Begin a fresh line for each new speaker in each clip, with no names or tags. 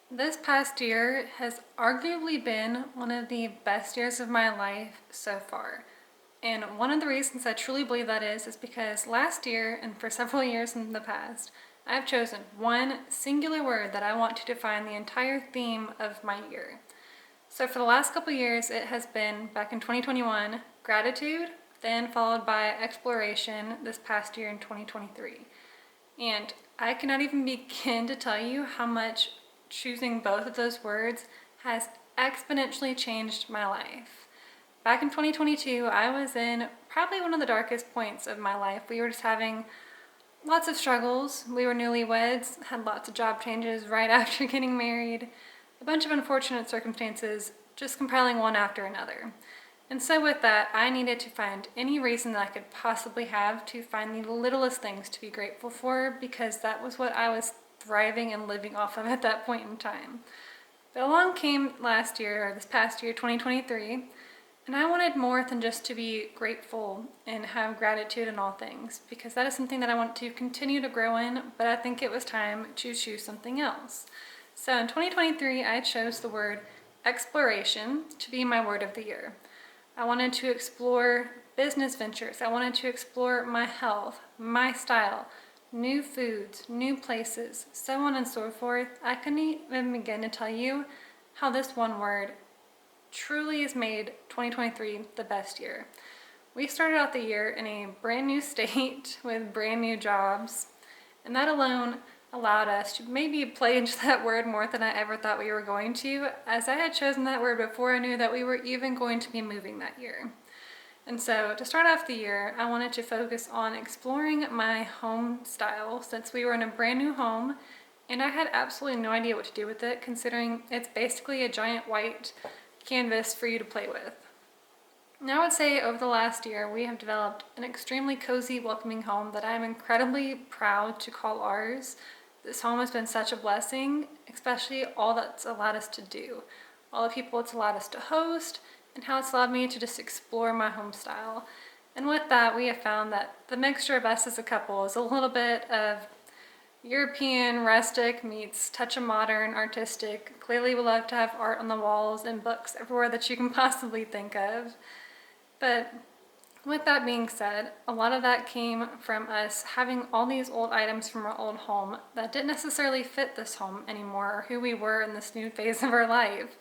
This past year has arguably been one of the best years of my life so far. And one of the reasons I truly believe that is because last year and for several years in the past, I've chosen one singular word that I want to define the entire theme of my year. So for the last couple years, it has been, back in 2021, gratitude, then followed by exploration this past year in 2023. And I cannot even begin to tell you how much choosing both of those words has exponentially changed my life. Back in 2022, I was in probably one of the darkest points of my life. We were just having lots of struggles. We were newlyweds, had lots of job changes right after getting married, a bunch of unfortunate circumstances, just compiling one after another. And so with that, I needed to find any reason that I could possibly have to find the littlest things to be grateful for, because that was what I was thriving and living off of at that point in time. But along came last year, or this past year, 2023, and I wanted more than just to be grateful and have gratitude in all things, because that is something that I want to continue to grow in, but I think it was time to choose something else. So in 2023, I chose the word exploration to be my word of the year. I wanted to explore business ventures. I wanted to explore my health, my style, new foods, new places, so on and so forth. I couldn't even begin to tell you how this one word truly has made 2023 the best year. We started out the year in a brand new state with brand new jobs, and that alone allowed us to maybe play into that word more than I ever thought we were going to, as I had chosen that word before I knew that we were even going to be moving that year. And so to start off the year, I wanted to focus on exploring my home style, since we were in a brand new home and I had absolutely no idea what to do with it, considering it's basically a giant white canvas for you to play with. Now I would say over the last year, we have developed an extremely cozy, welcoming home that I'm incredibly proud to call ours. This home has been such a blessing, especially all that's allowed us to do, all the people it's allowed us to host, and how it's allowed me to just explore my home style. And with that, we have found that the mixture of us as a couple is a little bit of European rustic meets touch of modern artistic. Clearly we love to have art on the walls and books everywhere that you can possibly think of. But with that being said, a lot of that came from us having all these old items from our old home that didn't necessarily fit this home anymore, or who we were in this new phase of our life.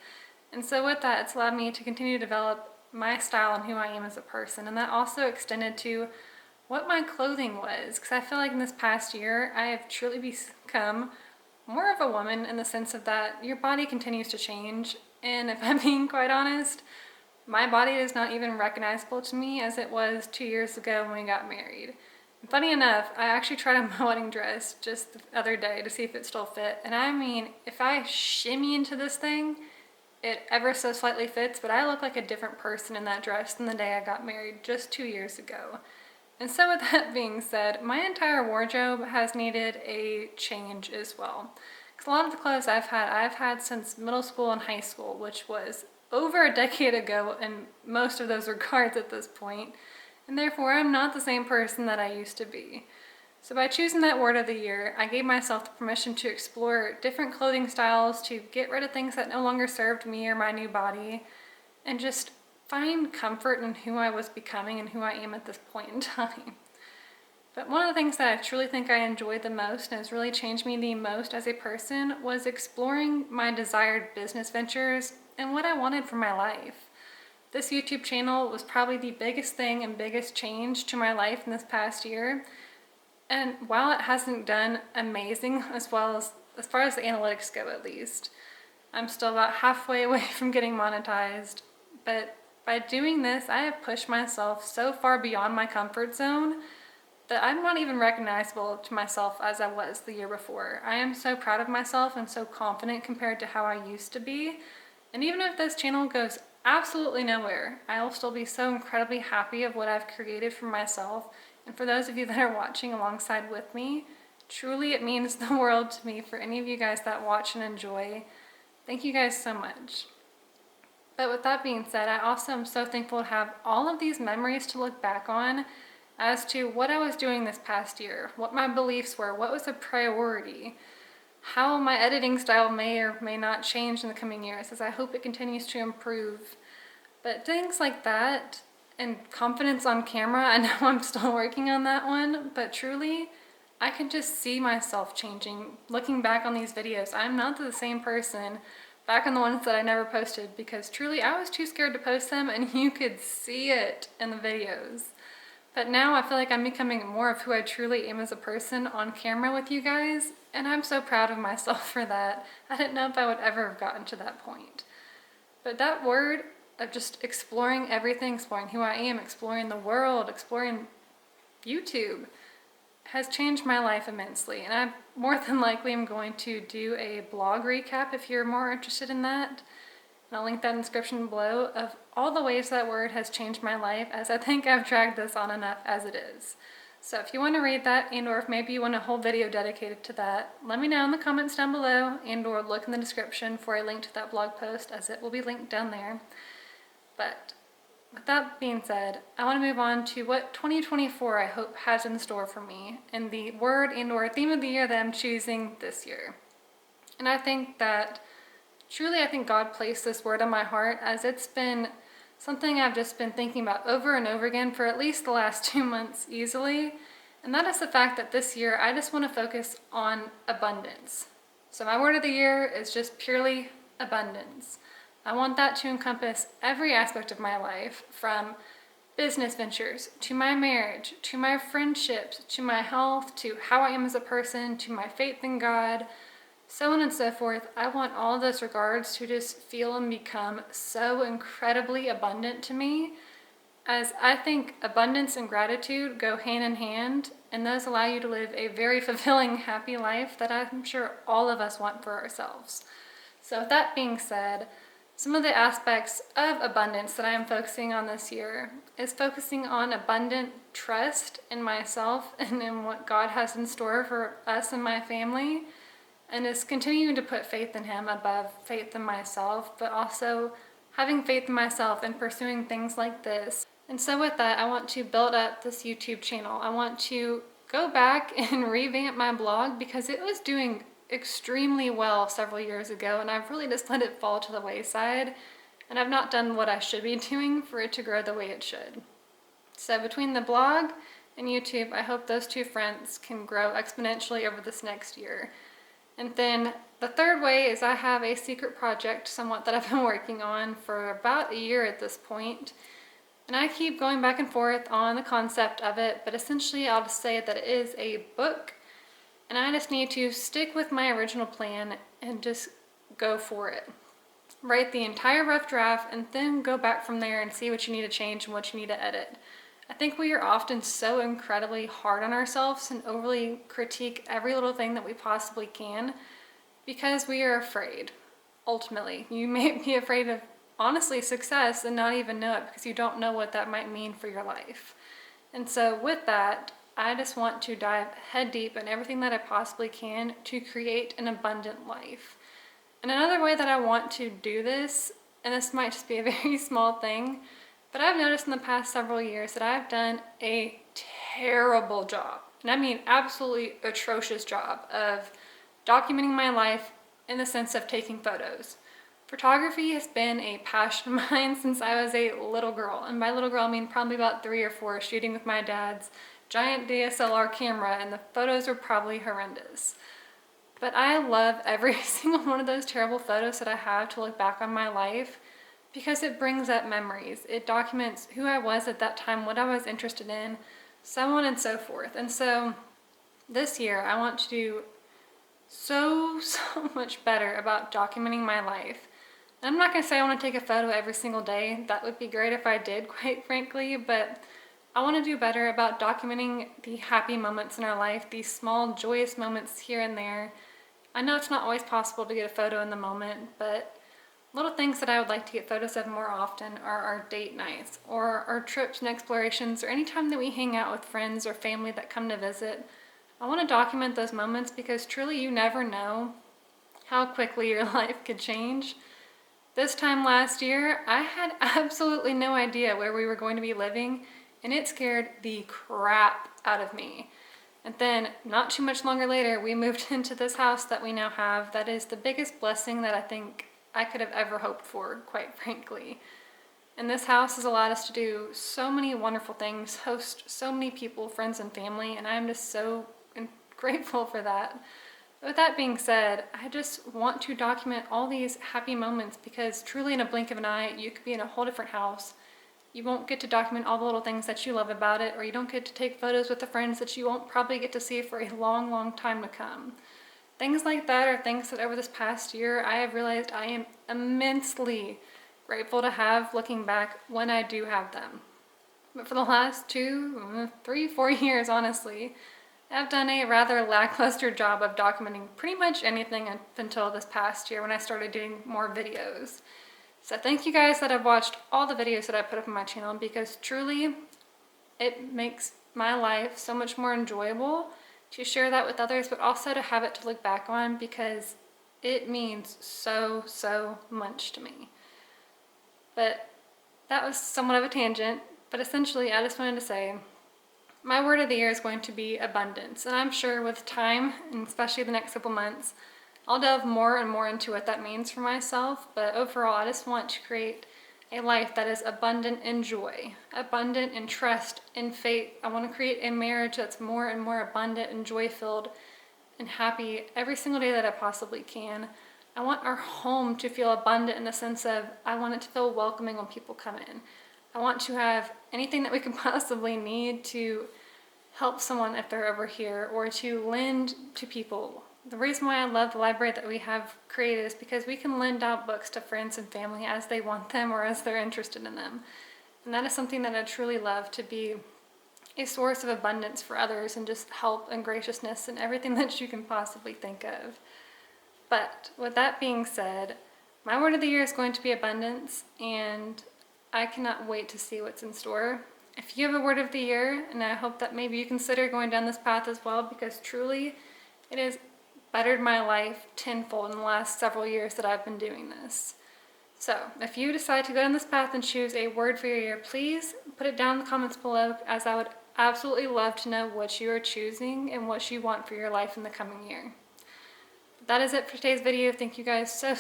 And so with that, it's allowed me to continue to develop my style and who I am as a person. And that also extended to what my clothing was, because I feel like in this past year, I have truly become more of a woman in the sense of that your body continues to change. And if I'm being quite honest, my body is not even recognizable to me as it was 2 years ago when we got married. And funny enough, I actually tried on my wedding dress just the other day to see if it still fit. And I mean, if I shimmy into this thing, it ever so slightly fits, but I look like a different person in that dress than the day I got married just 2 years ago. And so with that being said, my entire wardrobe has needed a change as well. Because a lot of the clothes I've had since middle school and high school, which was over a decade ago in most of those regards at this point, and therefore I'm not the same person that I used to be. So by choosing that word of the year, I gave myself the permission to explore different clothing styles, to get rid of things that no longer served me or my new body, and just find comfort in who I was becoming and who I am at this point in time. But one of the things that I truly think I enjoyed the most and has really changed me the most as a person was exploring my desired business ventures and what I wanted for my life. This YouTube channel was probably the biggest thing and biggest change to my life in this past year. And while it hasn't done amazing as far as the analytics go at least, I'm still about halfway away from getting monetized. But by doing this, I have pushed myself so far beyond my comfort zone that I'm not even recognizable to myself as I was the year before. I am so proud of myself and so confident compared to how I used to be. And even if this channel goes absolutely nowhere, I'll still be so incredibly happy of what I've created for myself. And for those of you that are watching alongside with me, truly it means the world to me for any of you guys that watch and enjoy. Thank you guys so much. But with that being said, I also am so thankful to have all of these memories to look back on as to what I was doing this past year, what my beliefs were, what was a priority, how my editing style may or may not change in the coming years, as I hope it continues to improve. But things like that, and confidence on camera, I know I'm still working on that one, but truly, I can just see myself changing. Looking back on these videos, I'm not the same person back on the ones that I never posted, because truly I was too scared to post them, and you could see it in the videos. But now I feel like I'm becoming more of who I truly am as a person on camera with you guys, and I'm so proud of myself for that. I didn't know if I would ever have gotten to that point. But that word of just exploring everything, exploring who I am, exploring the world, exploring YouTube, has changed my life immensely. And I more than likely am going to do a blog recap if you're more interested in that. And I'll link that in the description below of all the ways that word has changed my life, as I think I've dragged this on enough as it is. So if you want to read that, and or if maybe you want a whole video dedicated to that, let me know in the comments down below, and or look in the description for a link to that blog post, as it will be linked down there. But with that being said, I want to move on to what 2024 I hope has in store for me, and the word and or theme of the year that I'm choosing this year. And I think that truly, I think God placed this word on my heart, as it's been something I've just been thinking about over and over again for at least the last 2 months easily. And that is the fact that this year I just want to focus on abundance. So my word of the year is just purely abundance. I want that to encompass every aspect of my life, from business ventures, to my marriage, to my friendships, to my health, to how I am as a person, to my faith in God, so on and so forth. I want all those regards to just feel and become so incredibly abundant to me, as I think abundance and gratitude go hand in hand, and those allow you to live a very fulfilling, happy life that I'm sure all of us want for ourselves. So with that being said, some of the aspects of abundance that I am focusing on this year is focusing on abundant trust in myself and in what God has in store for us and my family, and is continuing to put faith in Him above faith in myself, but also having faith in myself and pursuing things like this. And so with that, I want to build up this YouTube channel. I want to go back and revamp my blog, because it was doing extremely well several years ago, and I've really just let it fall to the wayside, and I've not done what I should be doing for it to grow the way it should. So between the blog and YouTube, I hope those two fronts can grow exponentially over this next year. And then the third way is I have a secret project somewhat that I've been working on for about a year at this point. And I keep going back and forth on the concept of it, but essentially I'll just say that it is a book, and I just need to stick with my original plan and just go for it. Write the entire rough draft and then go back from there and see what you need to change and what you need to edit. I think we are often so incredibly hard on ourselves and overly critique every little thing that we possibly can, because we are afraid. Ultimately, you may be afraid of, honestly, success and not even know it, because you don't know what that might mean for your life. And so with that, I just want to dive head deep in everything that I possibly can to create an abundant life. And another way that I want to do this, and this might just be a very small thing, but I've noticed in the past several years that I've done a terrible job, and I mean absolutely atrocious job, of documenting my life in the sense of taking photos. Photography has been a passion of mine since I was a little girl, and by little girl I mean probably about 3 or 4, shooting with my dad's giant DSLR camera, and the photos were probably horrendous. But I love every single one of those terrible photos that I have to look back on my life, because it brings up memories. It documents who I was at that time, what I was interested in, so on and so forth. And so this year I want to do so much better about documenting my life. And I'm not going to say I want to take a photo every single day. That would be great if I did, quite frankly, but I want to do better about documenting the happy moments in our life, these small joyous moments here and there. I know it's not always possible to get a photo in the moment, but little things that I would like to get photos of more often are our date nights, or our trips and explorations, or any time that we hang out with friends or family that come to visit. I want to document those moments, because truly you never know how quickly your life could change. This time last year, I had absolutely no idea where we were going to be living, and it scared the crap out of me. And then not too much longer later, we moved into this house that we now have. That is the biggest blessing that I think I could have ever hoped for, quite frankly. And this house has allowed us to do so many wonderful things, host so many people, friends and family, and I'm just so grateful for that. With that being said, I just want to document all these happy moments because truly in a blink of an eye, you could be in a whole different house. You won't get to document all the little things that you love about it, or you don't get to take photos with the friends that you won't probably get to see for a long, long time to come. Things like that are things that over this past year, I have realized I am immensely grateful to have looking back when I do have them. But for the last 2, 3, 4 years, honestly, I've done a rather lackluster job of documenting pretty much anything up until this past year when I started doing more videos. So thank you guys that have watched all the videos that I put up on my channel because truly it makes my life so much more enjoyable to share that with others, but also to have it to look back on because it means so, so much to me. But that was somewhat of a tangent, but essentially I just wanted to say my word of the year is going to be abundance. And I'm sure with time, and especially the next couple months, I'll delve more and more into what that means for myself. But overall, I just want to create a life that is abundant in joy, abundant in trust, in faith. I want to create a marriage that's more and more abundant and joy-filled and happy every single day that I possibly can. I want our home to feel abundant in the sense of I want it to feel welcoming when people come in. I want to have anything that we could possibly need to help someone if they're over here or to lend to people. The reason why I love the library that we have created is because we can lend out books to friends and family as they want them or as they're interested in them. And that is something that I truly love, to be a source of abundance for others and just help and graciousness and everything that you can possibly think of. But with that being said, my word of the year is going to be abundance, and I cannot wait to see what's in store. If you have a word of the year, and I hope that maybe you consider going down this path as well, because truly it has bettered my life tenfold in the last several years that I've been doing this. So if you decide to go down this path and choose a word for your year, please put it down in the comments below, as I would absolutely love to know what you are choosing and what you want for your life in the coming year. But that is it for today's video. Thank you guys so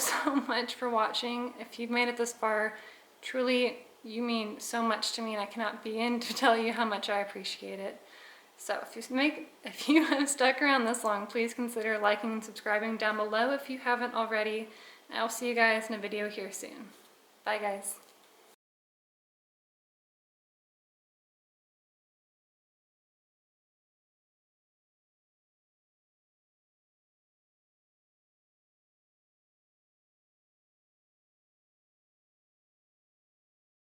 much for watching. If you've made it this far, truly you mean so much to me, and I cannot begin to tell you how much I appreciate it. So if you have stuck around this long, please consider liking and subscribing down below if you haven't already. And I'll see you guys in a video here soon. Bye guys.